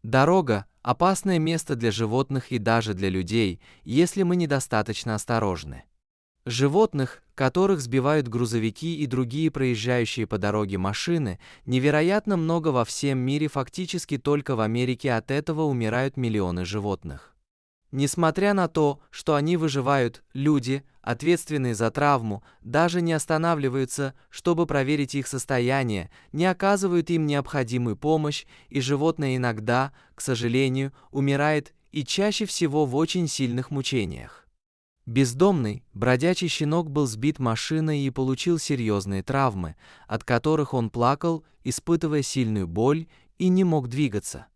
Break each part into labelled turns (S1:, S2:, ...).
S1: Дорога – опасное место для животных и даже для людей, если мы недостаточно осторожны. Животных, которых сбивают грузовики и другие проезжающие по дороге машины, невероятно много во всем мире, фактически только в Америке от этого умирают миллионы животных. Несмотря на то, что они выживают, люди, ответственные за травму, даже не останавливаются, чтобы проверить их состояние, не оказывают им необходимую помощь, и животное иногда, к сожалению, умирает и чаще всего в очень сильных мучениях. Бездомный, бродячий щенок был сбит машиной и получил серьезные травмы, от которых он плакал, испытывая сильную боль, и не мог двигаться.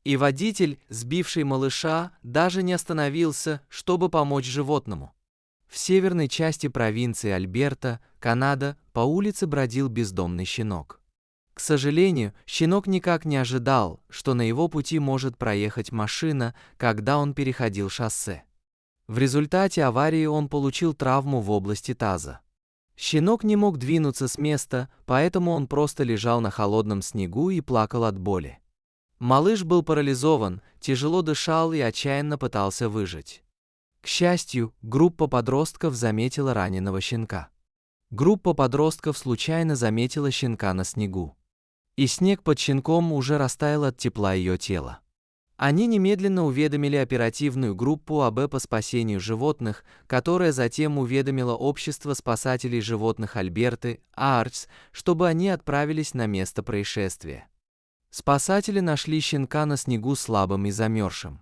S1: И водитель, сбивший малыша, даже не остановился, чтобы помочь животному. В северной части провинции Альберта, Канада, по улице бродил бездомный щенок. К сожалению, щенок никак не ожидал, что на его пути может проехать машина, когда он переходил шоссе. В результате аварии он получил травму в области таза. Щенок не мог двинуться с места, поэтому он просто лежал на холодном снегу и плакал от боли. Малыш был парализован, тяжело дышал и отчаянно пытался выжить. К счастью, группа подростков заметила раненого щенка. Группа подростков случайно заметила щенка на снегу. И снег под щенком уже растаял от тепла ее тела. Они немедленно уведомили оперативную группу АБ по спасению животных, которая затем уведомила Общество спасателей животных Альберты, ААРЦ, чтобы они отправились на место происшествия. Спасатели нашли щенка на снегу слабым и замерзшим.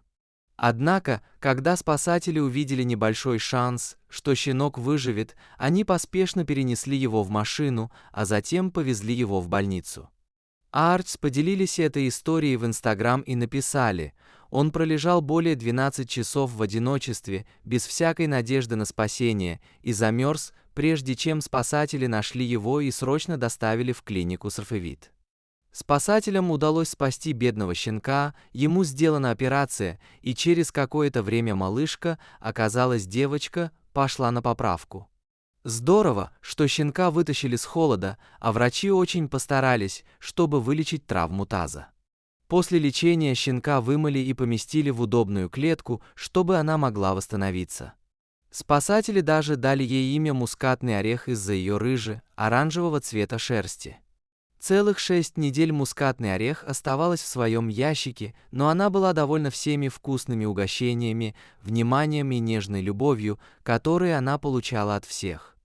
S1: Однако, когда спасатели увидели небольшой шанс, что щенок выживет, они поспешно перенесли его в машину, а затем повезли его в больницу. ААРЦ поделились этой историей в Инстаграм и написали: «Он пролежал более 12 часов в одиночестве, без всякой надежды на спасение, и замерз, прежде чем спасатели нашли его и срочно доставили в клинику Сарфевид». Спасателям удалось спасти бедного щенка, ему сделана операция, и через какое-то время малышка, оказалась девочка, пошла на поправку. Здорово, что щенка вытащили с холода, а врачи очень постарались, чтобы вылечить травму таза. После лечения щенка вымыли и поместили в удобную клетку, чтобы она могла восстановиться. Спасатели даже дали ей имя Мускатный орех из-за ее оранжевого цвета шерсти. Целых 6 недель Мускатный орех оставалась в своем ящике, но она была довольна всеми вкусными угощениями, вниманием и нежной любовью, которые она получала от всех.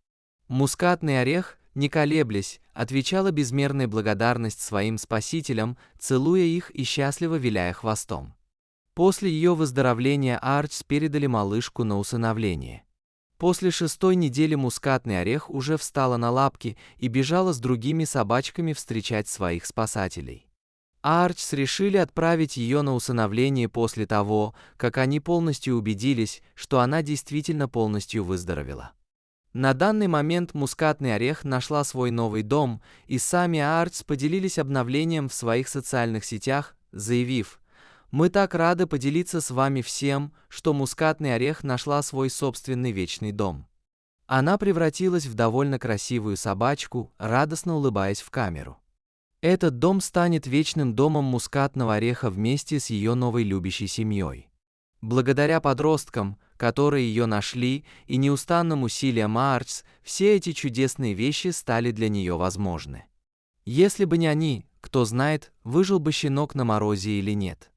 S1: Мускатный орех, не колеблясь, отвечала безмерной благодарность своим спасителям, целуя их и счастливо виляя хвостом. После ее выздоровления ААРЦ передали малышку на усыновление. После 6-й недели Мускатный орех уже встала на лапки и бежала с другими собачками встречать своих спасателей. ААРЦ решили отправить ее на усыновление после того, как они полностью убедились, что она действительно полностью выздоровела. На данный момент Мускатный орех нашла свой новый дом, и сами ААРЦ поделились обновлением в своих социальных сетях, заявив: «Мы так рады поделиться с вами всем, что Мускатный орех нашла свой собственный вечный дом». Она превратилась в довольно красивую собачку, радостно улыбаясь в камеру. Этот дом станет вечным домом Мускатного ореха вместе с ее новой любящей семьей. Благодаря подросткам, которые ее нашли, и неустанным усилиям ААРЦ, все эти чудесные вещи стали для нее возможны. Если бы не они, кто знает, выжил бы щенок на морозе или нет.